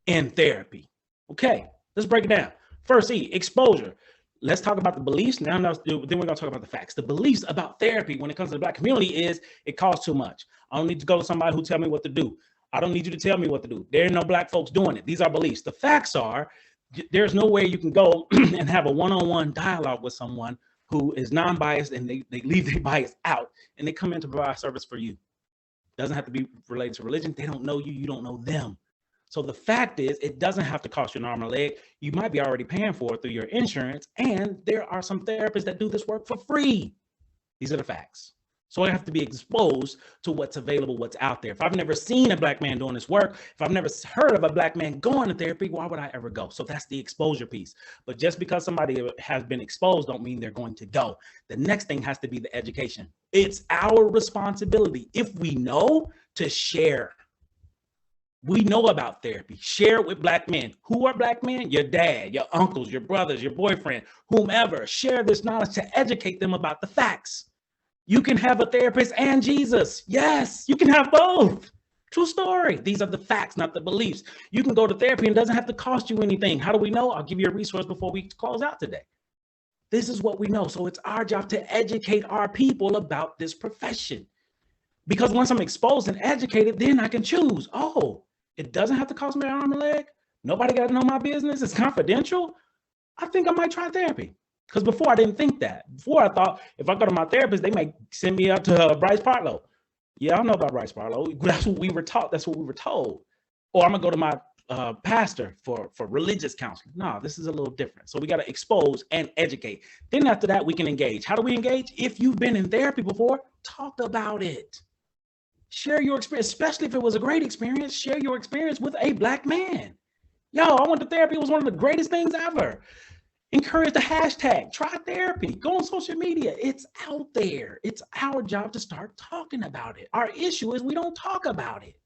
in therapy. Okay, let's break it down. First E, exposure. Let's talk about the beliefs. Then we're going to talk about the facts. The beliefs about therapy when it comes to the Black community is it costs too much. I don't need to go to somebody who tell me what to do. I don't need you to tell me what to do. There are no Black folks doing it. These are beliefs. The facts are there's no way you can go and have a one-on-one dialogue with someone who is non-biased and they leave their bias out and they come in to provide service for you. Doesn't have to be related to religion. They don't know you. You don't know them. So the fact is, it doesn't have to cost you an arm and a leg. You might be already paying for it through your insurance. And there are some therapists that do this work for free. These are the facts. So I have to be exposed to what's available, what's out there. If I've never seen a Black man doing this work, if I've never heard of a Black man going to therapy, why would I ever go? So that's the exposure piece. But just because somebody has been exposed don't mean they're going to go. The next thing has to be the education. It's our responsibility, if we know, to share. We know about therapy. Share it with Black men. Who are Black men? Your dad, your uncles, your brothers, your boyfriend, whomever. Share this knowledge to educate them about the facts. You can have a therapist and Jesus. Yes, you can have both. True story. These are the facts, not the beliefs. You can go to therapy and it doesn't have to cost you anything. How do we know? I'll give you a resource before we close out today. This is what we know. So it's our job to educate our people about this profession. Because once I'm exposed and educated, then I can choose. Oh, it doesn't have to cost me an arm and leg. Nobody got to know my business. It's confidential. I think I might try therapy. Because before I didn't think that. Before I thought if I go to my therapist, they might send me out to Bryce Partlow. Yeah, I know about Bryce Partlow. That's what we were taught. That's what we were told. Or I'm gonna go to my pastor for religious counseling. No, this is a little different. So we got to expose and educate. Then after that, we can engage. How do we engage? If you've been in therapy before, talk about it. Share your experience, especially if it was a great experience. Share your experience with a Black man. Yo, I went to therapy. It was one of the greatest things ever. Encourage the hashtag, try therapy, go on social media. It's out there. It's our job to start talking about it. Our issue is we don't talk about it.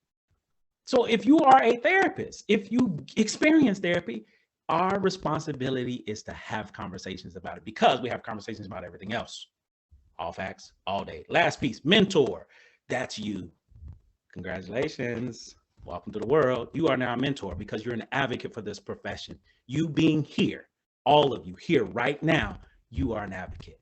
So if you are a therapist, if you experience therapy, our responsibility is to have conversations about it because we have conversations about everything else. All facts, all day. Last piece, mentor. That's you. Congratulations. Welcome to the world. You are now a mentor because you're an advocate for this profession. You being here, all of you here right now, you are an advocate.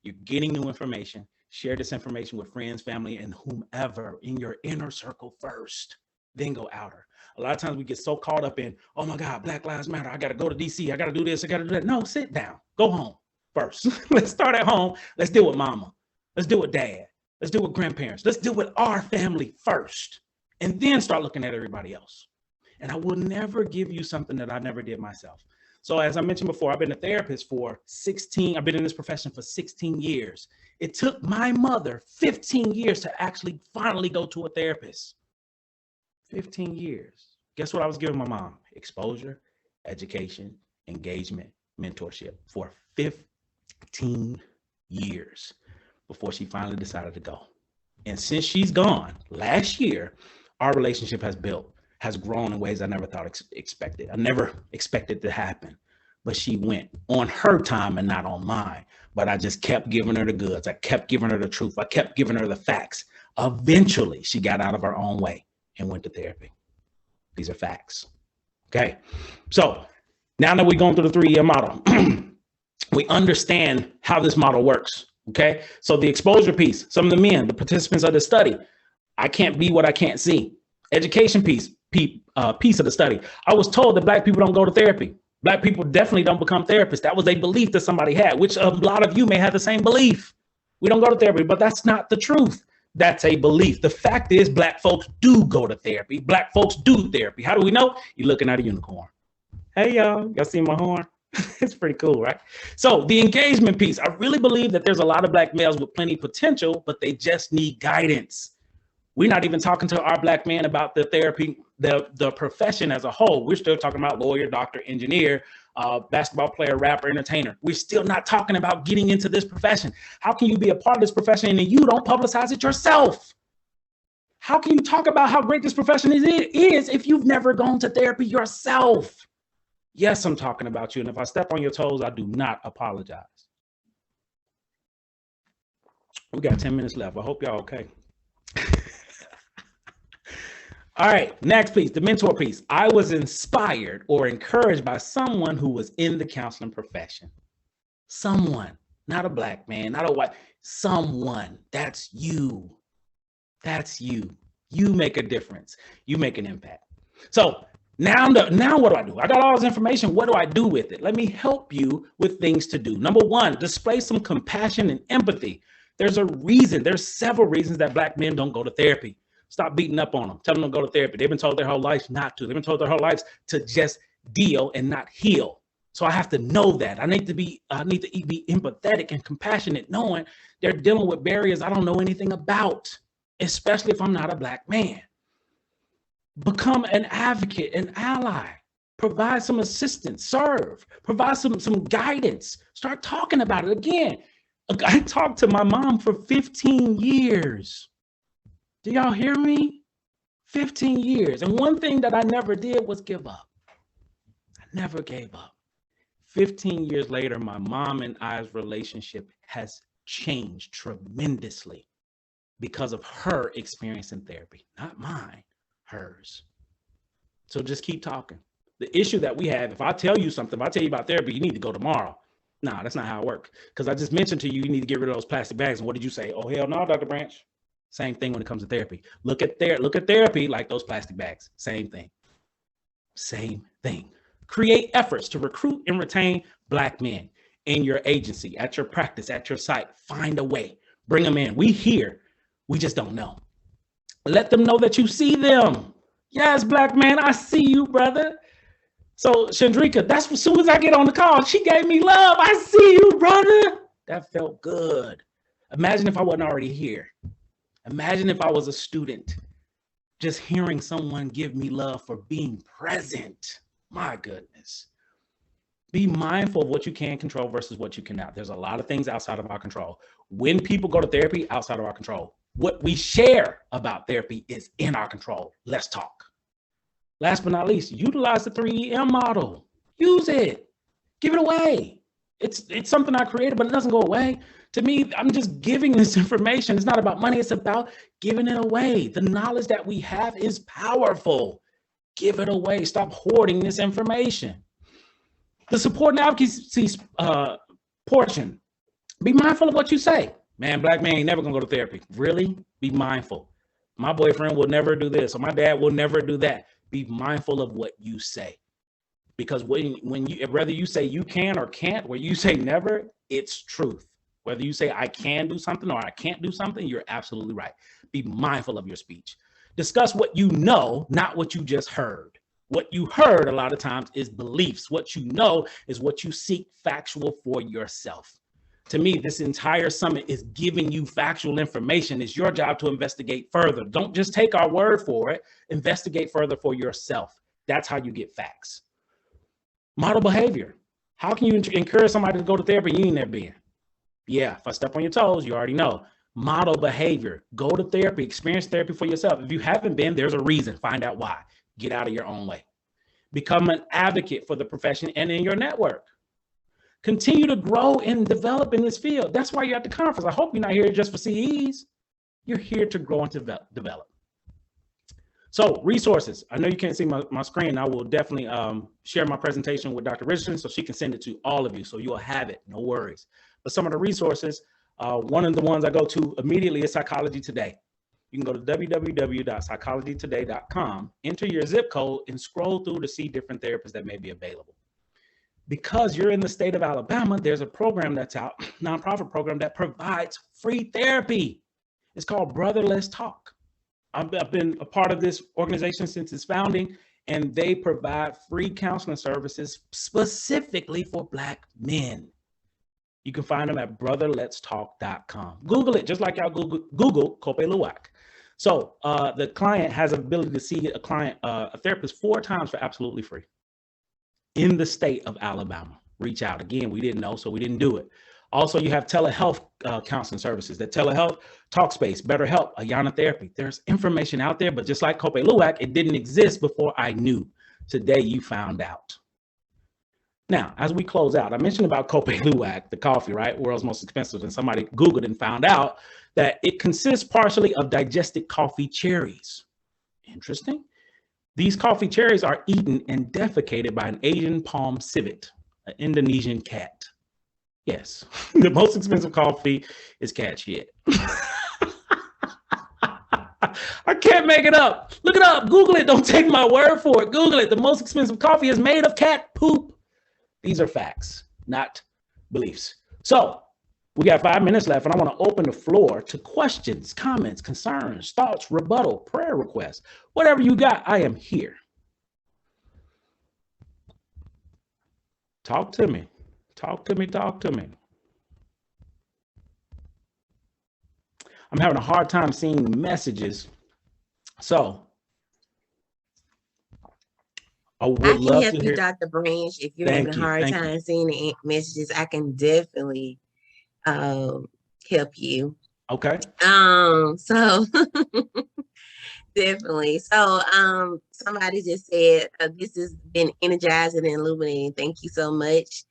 You're getting new information. Share this information with friends, family, and whomever in your inner circle first, then go outer. A lot of times we get so caught up in, oh my God, Black Lives Matter. I got to go to DC. I got to do this. I got to do that. No, sit down. Go home first. Let's start at home. Let's deal with mama. Let's deal with dad. Let's deal with grandparents. Let's deal with our family first, and then start looking at everybody else. And I will never give you something that I never did myself. So as I mentioned before, I've been a therapist for 16, I've been in this profession for 16 years. It took my mother 15 years to actually finally go to a therapist. 15 years. Guess what I was giving my mom? Exposure, education, engagement, mentorship for 15 years before she finally decided to go. And since she's gone, last year, our relationship has grown in ways I never thought expected. I never expected to happen, but she went on her time and not on mine. But I just kept giving her the goods. I kept giving her the truth. I kept giving her the facts. Eventually, she got out of her own way and went to therapy. These are facts. Okay. So now that we're going through the 3-year model, we understand how this model works. Okay. So the exposure piece, some of the men, the participants of the study, I can't be what I can't see. Education piece of the study. I was told that Black people don't go to therapy. Black people definitely don't become therapists. That was a belief that somebody had, which a lot of you may have the same belief. We don't go to therapy, but that's not the truth. That's a belief. The fact is Black folks do go to therapy. Black folks do therapy. How do we know? You're looking at a unicorn. Hey, y'all see my horn? It's pretty cool, right? So the engagement piece, I really believe that there's a lot of Black males with plenty of potential, but they just need guidance. We're not even talking to our Black men about the therapy, the profession as a whole. We're still talking about lawyer, doctor, engineer, basketball player, rapper, entertainer. We're still not talking about getting into this profession. How can you be a part of this profession and you don't publicize it yourself? How can you talk about how great this profession is if you've never gone to therapy yourself? Yes, I'm talking about you. And if I step on your toes, I do not apologize. We got 10 minutes left. I hope y'all okay. All right, next piece, the mentor piece. I was inspired or encouraged by someone who was in the counseling profession. Someone, not a Black man, not a white, someone. That's you. That's you. You make a difference. You make an impact. So now what do? I got all this information. What do I do with it? Let me help you with things to do. Number one, display some compassion and empathy. There's a reason. There's several reasons that Black men don't go to therapy. Stop beating up on them. Tell them to go to therapy. They've been told their whole life not to. They've been told their whole lives to just deal and not heal. So I have to know that. I need to be empathetic and compassionate, knowing they're dealing with barriers I don't know anything about, especially if I'm not a Black man. Become an advocate, an ally. Provide some assistance, serve, provide some guidance. Start talking about it. Again, I talked to my mom for 15 years. Do y'all hear me? 15 years. And one thing that I never did was give up. I never gave up. 15 years later, my mom and I's relationship has changed tremendously because of her experience in therapy, not mine. hers. So just keep talking. The issue that we have, if I tell you something, if I tell you about therapy, you need to go tomorrow. Nah, that's not how it works. Because I just mentioned to you, you need to get rid of those plastic bags. And what did you say? Oh, hell no, Dr. Branch. Same thing when it comes to therapy. Look at therapy like those plastic bags. Same thing. Same thing. Create efforts to recruit and retain Black men in your agency, at your practice, at your site. Find a way. Bring them in. We here. We just don't know. Let them know that you see them. Yes, Black man, I see you, brother. So Chandrika, that's as soon as I get on the call, she gave me love. I see you, brother. That felt good. Imagine if I wasn't already here. Imagine if I was a student, just hearing someone give me love for being present. My goodness. Be mindful of what you can control versus what you cannot. There's a lot of things outside of our control. When people go to therapy, outside of our control. What we share about therapy is in our control. Let's talk. Last but not least, utilize the 3EM model. Use it. Give it away. It's something I created, but it doesn't go away. To me, I'm just giving this information. It's not about money. It's about giving it away. The knowledge that we have is powerful. Give it away. Stop hoarding this information. The support and advocacy portion. Be mindful of what you say. Man, Black man ain't never gonna go to therapy. Really? Be mindful. My boyfriend will never do this, or my dad will never do that. Be mindful of what you say. Because when you, whether you say you can or can't, where you say never, it's truth. Whether you say I can do something or I can't do something, you're absolutely right. Be mindful of your speech. Discuss what you know, not what you just heard. What you heard a lot of times is beliefs. What you know is what you seek factual for yourself. To me, this entire summit is giving you factual information. It's your job to investigate further. Don't just take our word for it. Investigate further for yourself. That's how you get facts. Model behavior. How can you encourage somebody to go to therapy you ain't never been? Yeah, if I step on your toes, you already know. Model behavior. Go to therapy. Experience therapy for yourself. If you haven't been, there's a reason. Find out why. Get out of your own way. Become an advocate for the profession and in your network. Continue to grow and develop in this field. That's why you're at the conference. I hope you're not here just for CEs. You're here to grow and develop. So resources. I know you can't see my screen. I will definitely share my presentation with Dr. Richardson so she can send it to all of you. So you'll have it. No worries. But some of the resources, one of the ones I go to immediately is Psychology Today. You can go to www.psychologytoday.com, enter your zip code, and scroll through to see different therapists that may be available. Because you're in the state of Alabama, there's a program that's out, nonprofit program that provides free therapy. It's called Brother Let's Talk. I've been a part of this organization since its founding, and they provide free counseling services specifically for Black men. You can find them at brotherletstalk.com. Google it, just like y'all Google Kope Luwak. So the client has an ability to see a therapist 4 times for absolutely free in the state of Alabama. Reach out. Again, we didn't know, so we didn't do it. Also, you have telehealth counseling services, that telehealth, Talkspace, BetterHelp, Ayana Therapy. There's information out there, but just like Kope Luwak, it didn't exist before I knew. Today, you found out. Now, as we close out, I mentioned about Kope Luwak, the coffee, right? World's most expensive. And somebody Googled and found out that it consists partially of digested coffee cherries. Interesting. These coffee cherries are eaten and defecated by an Asian palm civet, an Indonesian cat. Yes, the most expensive coffee is cat shit. I can't make it up. Look it up. Google it. Don't take my word for it. Google it. The most expensive coffee is made of cat poop. These are facts, not beliefs. So we got 5 minutes left, and I want to open the floor to questions, comments, concerns, thoughts, rebuttal, prayer requests. Whatever you got, I am here. Talk to me. Talk to me. Talk to me. I'm having a hard time seeing messages. So I can help you, Dr. Branch, if you're having a hard time seeing the messages. I can definitely help you. Okay. So definitely. So somebody just said this has been energizing and illuminating. Thank you so much.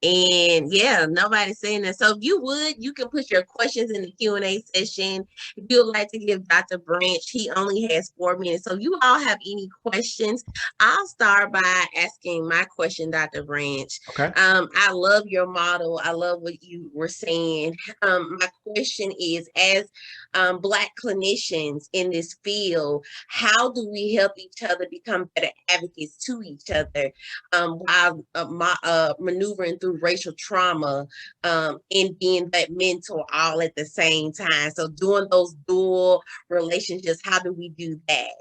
And yeah, nobody's saying that. So if you would, you can put your questions in the Q&A session. If you'd like to give Dr. Branch, he only has 4 minutes. So if you all have any questions, I'll start by asking my question, Dr. Branch. Okay. I love your model. I love what you were saying. My question is, as Black clinicians in this field, how do we help each other become better advocates to each other while maneuvering through racial trauma and being that mentor all at the same time? So doing those dual relationships, how do we do that?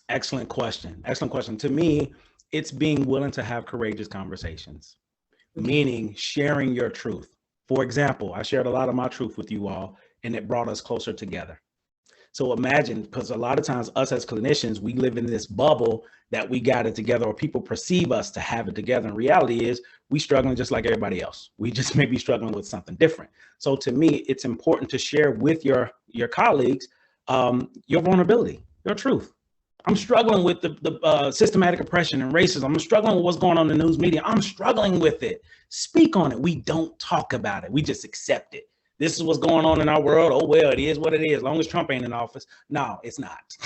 Excellent question. Excellent question. To me, it's being willing to have courageous conversations, meaning sharing your truth. For example, I shared a lot of my truth with you all, and it brought us closer together. So imagine, because a lot of times us as clinicians, we live in this bubble that we got it together, or people perceive us to have it together. And reality is we struggling just like everybody else. We just may be struggling with something different. So to me, it's important to share with your colleagues your vulnerability, your truth. I'm struggling with the systematic oppression and racism. I'm struggling with what's going on in the news media. I'm struggling with it. Speak on it. We don't talk about it. We just accept it. This is what's going on in our world. Oh, well, it is what it is. As long as Trump ain't in office. No, it's not.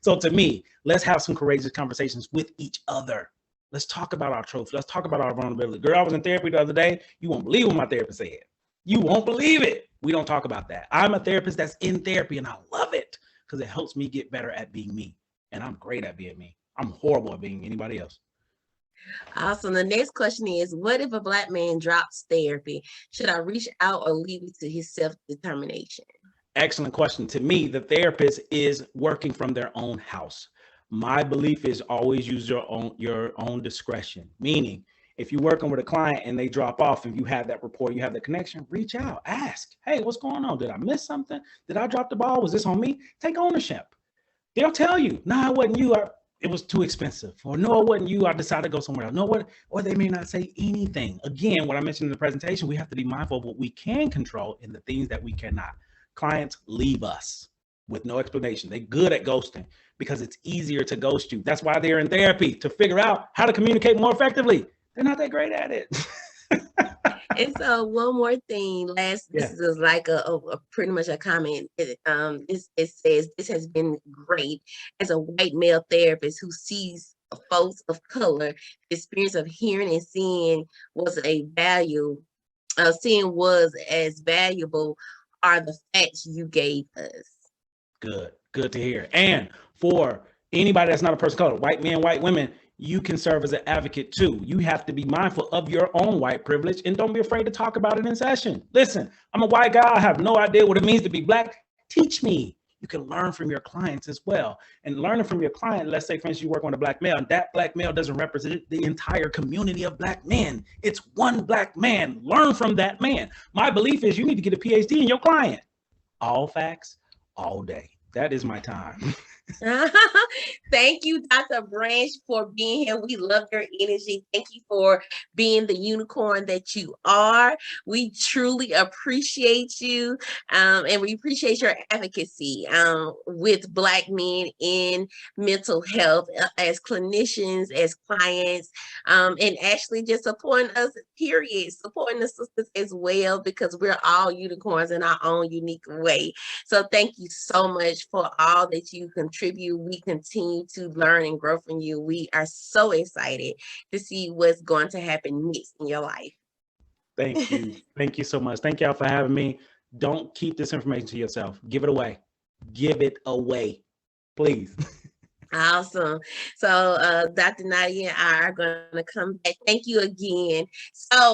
So to me, let's have some courageous conversations with each other. Let's talk about our truth. Let's talk about our vulnerability. Girl, I was in therapy the other day. You won't believe what my therapist said. You won't believe it. We don't talk about that. I'm a therapist that's in therapy, and I love it because it helps me get better at being me. And I'm great at being me. I'm horrible at being anybody else. Awesome. The next question is, what if a Black man drops therapy? Should I reach out or leave it to his self-determination? Excellent question. To me, the therapist is working from their own house. My belief is always use your own discretion, meaning if you're working with a client and they drop off and you have that rapport, you have the connection, reach out, ask, hey, what's going on? Did I miss something? Did I drop the ball? Was this on me? Take ownership. They'll tell you, no, it wasn't you. It was too expensive. Or no, it wasn't you. I decided to go somewhere else. No, what? Or they may not say anything. Again, what I mentioned in the presentation, we have to be mindful of what we can control and the things that we cannot. Clients leave us with no explanation. They're good at ghosting because it's easier to ghost you. That's why they're in therapy, to figure out how to communicate more effectively. They're not that great at it. And so one more thing, this is like a pretty much a comment. It says, this has been great as a white male therapist who sees folks of color. The experience of hearing and seeing was as valuable are the facts you gave us. Good to hear. And for anybody that's not a person of color, white men, white women, you can serve as an advocate too. You have to be mindful of your own white privilege and don't be afraid to talk about it in session. Listen, I'm a white guy. I have no idea what it means to be Black. Teach me. You can learn from your clients as well. And learning from your client, let's say, for instance, you work on a Black male, and that Black male doesn't represent the entire community of Black men. It's one Black man. Learn from that man. My belief is you need to get a PhD in your client. All facts, all day. That is my time. Thank you, Dr. Branch, for being here. We love your energy. Thank you for being the unicorn that you are. We truly appreciate you, and we appreciate your advocacy with Black men in mental health as clinicians, as clients, and actually just supporting us, period, supporting the sisters as well, because we're all unicorns in our own unique way. So thank you so much for all that you contribute. We continue to learn and grow from you. We are so excited to see what's going to happen next in your life. Thank you. Thank you so much. Thank y'all for having me. Don't keep this information to yourself. Give it away. Give it away, please. Awesome. So Dr. Nadia and I are going to come back. Thank you again. So